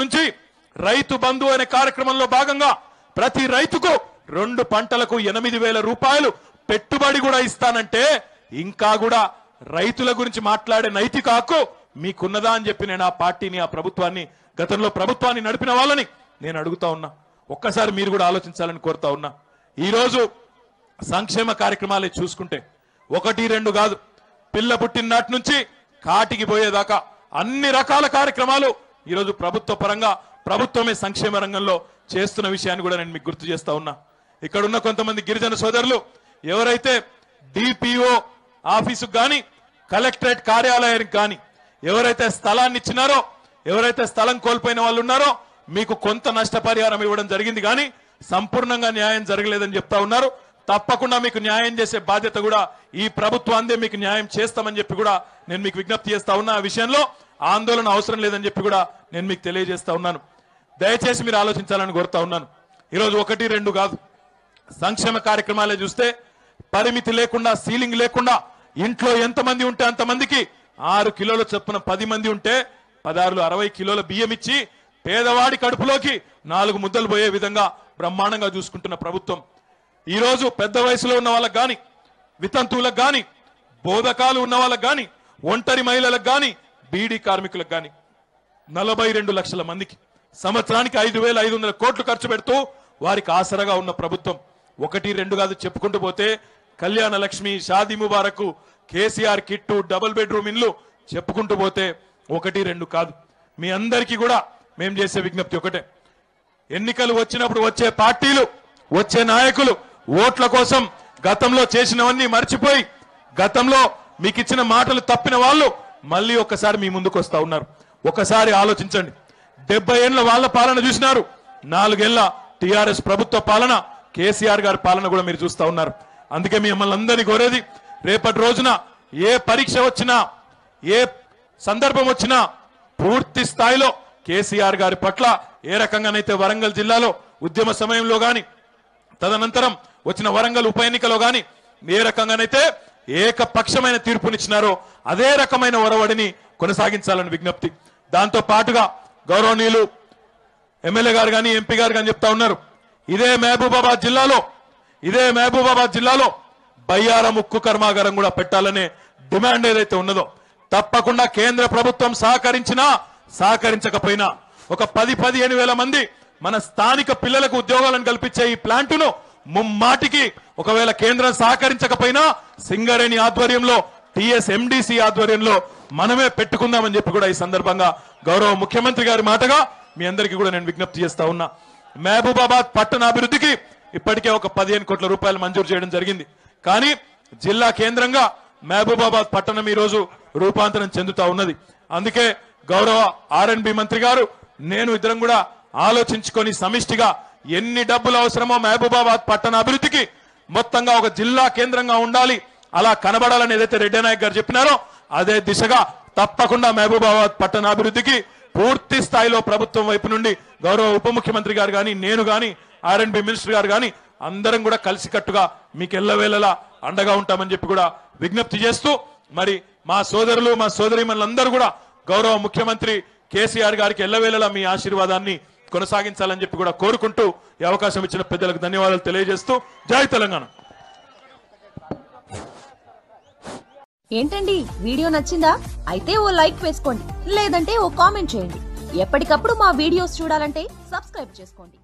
నుంచి రైతు బంధు అనే కార్యక్రమంలో భాగంగా ప్రతి రైతుకు 2 పంటలకు 8,000 రూపాయలు పెట్టుబడి కూడా ఇస్తానంటే ఇంకా కూడా రైతుల గురించి మాట్లాడే నైతిక హక్కు మీకున్నదా అని చెప్పి నేను ఆ పార్టీని ఆ ప్రభుత్వాన్ని గతంలో ప్రభుత్వాన్ని నడిపిన వాళ్ళని నేను అడుగుతా ఉన్నా. ఒక్కసారి మీరు కూడా ఆలోచించాలని కోరుతా ఉన్నా. ఈ రోజు సంక్షేమ కార్యక్రమాలే చూసుకుంటే 1, 2 కాదు, పిల్ల పుట్టిన నాటి నుంచి కాటికి పోయేదాకా అన్ని రకాల కార్యక్రమాలు ఈరోజు ప్రభుత్వ పరంగా ప్రభుత్వమే సంక్షేమ రంగంలో చేస్తున్న విషయాన్ని కూడా నేను మీకు గుర్తు చేస్తా ఉన్నా. ఇక్కడ ఉన్న కొంతమంది గిరిజన సోదరులు ఎవరైతే డిపిఓ ఆఫీసుకు కానీ కలెక్టరేట్ కార్యాలయానికి కానీ ఎవరైతే స్థలాన్ని ఇచ్చినారో, ఎవరైతే స్థలం కోల్పోయిన వాళ్ళు ఉన్నారో మీకు కొంత నష్టపరిహారం ఇవ్వడం జరిగింది, కానీ సంపూర్ణంగా న్యాయం జరగలేదని చెప్తా ఉన్నారు. తప్పకుండా మీకు న్యాయం చేసే బాధ్యత కూడా ఈ ప్రభుత్వాందే మీకు న్యాయం చేస్తామని చెప్పి కూడా నేను మీకు విజ్ఞప్తి చేస్తా ఉన్నా. ఆ విషయంలో ఆందోళన అవసరం లేదని చెప్పి కూడా నేను మీకు తెలియజేస్తా ఉన్నాను. దయచేసి మీరు ఆలోచించాలని కోరుతా ఉన్నాను. ఈరోజు 1, 2 కాదు, సంక్షేమ కార్యక్రమాలే చూస్తే పరిమితి లేకుండా, సీలింగ్ లేకుండా ఇంట్లో ఎంతమంది ఉంటే అంతమందికి 6 కిలోల చొప్పున 10 మంది ఉంటే 16 60 కిలోల బియ్యం ఇచ్చి పేదవాడి కడుపులోకి 4 ముద్దలు పోయే విధంగా బ్రహ్మాండంగా చూసుకుంటున్న ప్రభుత్వం. ఈ రోజు పెద్ద వయసులో ఉన్న వాళ్ళకి గాని, వితంతువులకు గాని, బోధకాలు ఉన్న వాళ్ళకి గాని, ఒంటరి మహిళలకు గాని, బీడీ కార్మికులకు గాని 42 లక్షల మందికి సంవత్సరానికి 5,500 కోట్లు ఖర్చు పెడుతూ వారికి ఆసరగా ఉన్న ప్రభుత్వం. 1, 2 కాదు, చెప్పుకుంటూ పోతే Kalyana Lakshmi, Shadi Mubarak, KCR kit, double bedroom ఇల్లు చెప్పుకుంటూ పోతే 1, 2 కాదు. మీ అందరికీ కూడా మేము చేసే విజ్ఞప్తి ఒకటే, ఎన్నికలు వచ్చినప్పుడు వచ్చే పార్టీలు, వచ్చే నాయకులు ఓట్ల కోసం గతంలో చేసినవన్నీ మర్చిపోయి గతంలో మీకు ఇచ్చిన మాటలు తప్పిన వాళ్ళు మళ్ళీ ఒక్కసారి మీ ముందుకు వస్తా ఉన్నారు. ఒకసారి ఆలోచించండి. 70 ఏళ్ల వాళ్ళ పాలన చూసినారు, 4 ఏళ్ల టిఆర్ఎస్ ప్రభుత్వ పాలన, కేసీఆర్ గారి పాలన కూడా మీరు చూస్తా ఉన్నారు. అందుకే మిమ్మల్ని అందరినీ కోరేది, రేపటి రోజున ఏ పరీక్ష వచ్చినా, ఏ సందర్భం వచ్చినా పూర్తి స్థాయిలో కేసీఆర్ గారి పట్ల ఏ రకంగానైతే వరంగల్ జిల్లాలో ఉద్యమ సమయంలో గాని, తదనంతరం వచ్చిన వరంగల్ ఉప ఎన్నికలో గాని ఏ రకంగానైతే ఏకపక్షమైన తీర్పునిచ్చినారో అదే రకమైన ఒరవడిని కొనసాగించాలని విజ్ఞప్తి. దాంతో పాటుగా గౌరవనీయులు ఎమ్మెల్యే గారు కానీ, ఎంపీ గారు కానీ చెప్తా ఉన్నారు, ఇదే మహబూబాబాద్ జిల్లాలో బయ్యారం ఉక్కు కర్మాగారం కూడా పెట్టాలనే డిమాండ్ ఏదైతే ఉన్నదో తప్పకుండా కేంద్ర ప్రభుత్వం సహకరించినా సహకరించకపోయినా ఒక 10-15 వేల మంది మన స్థానిక పిల్లలకు ఉద్యోగాలను కల్పించే ఈ ప్లాంటును ముమ్మాటికి ఒకవేళ కేంద్రం సహకరించకపోయినా సింగరేణి ఆధ్వర్యంలో, టీఎస్ఎండిసి ఆధ్వర్యంలో మనమే పెట్టుకుందామని చెప్పి కూడా ఈ సందర్భంగా గౌరవ ముఖ్యమంత్రి గారి మాటగా మీ అందరికీ కూడా నేను విజ్ఞప్తి చేస్తా ఉన్నా. మహబూబాబాద్ పట్టణ అభివృద్ధికి ఇప్పటికే ఒక 15 కోట్ల రూపాయలు మంజూరు చేయడం జరిగింది. కానీ జిల్లా కేంద్రంగా మహబూబాబాద్ పట్టణం ఈ రోజు రూపాంతరం చెందుతా ఉన్నది. అందుకే గౌరవ ఆర్ఎండ్బి మంత్రి గారు, నేను ఇద్దరం కూడా ఆలోచించుకొని సమిష్టిగా ఎన్ని డబ్బులు అవసరమో మహబూబాబాద్ పట్టణ అభివృద్ధికి మొత్తంగా ఒక జిల్లా కేంద్రంగా ఉండాలి, అలా కనబడాలని ఏదైతే రెడ్డి నాయక్ గారు చెప్పినారో అదే దిశగా తప్పకుండా మహబూబాబాద్ పట్టణ అభివృద్ధికి పూర్తి స్థాయిలో ప్రభుత్వం వైపు నుండి గౌరవ ఉప ముఖ్యమంత్రి గారు కానీ, నేను కానీ, ఆర్ఎండ్బి మినిస్టర్ గారు కానీ అందరం కూడా కలిసికట్టుగా మీకు ఎల్లవేళలా అండగా ఉంటామని చెప్పి కూడా విజ్ఞప్తి చేస్తూ, మరి మా సోదరులు, మా సోదరీమణులందరూ కూడా గౌరవ ముఖ్యమంత్రి కేసీఆర్ గారికి ఎల్లవేళలా మీ ఆశీర్వాదాన్ని కొనసాగించాలని చెప్పి కూడా కోరుకుంటూ ఈ అవకాశం ఇచ్చిన పెద్దలకు ధన్యవాదాలు తెలియజేస్తూ జై తెలంగాణ. ఏంటండి, వీడియో నచ్చిందా? అయితే ఓ లైక్ వేసుకోండి, లేదంటే ఓ కామెంట్ చేయండి. ఎప్పటికప్పుడు మా వీడియోస్ చూడాలంటే సబ్స్క్రైబ్ చేసుకోండి.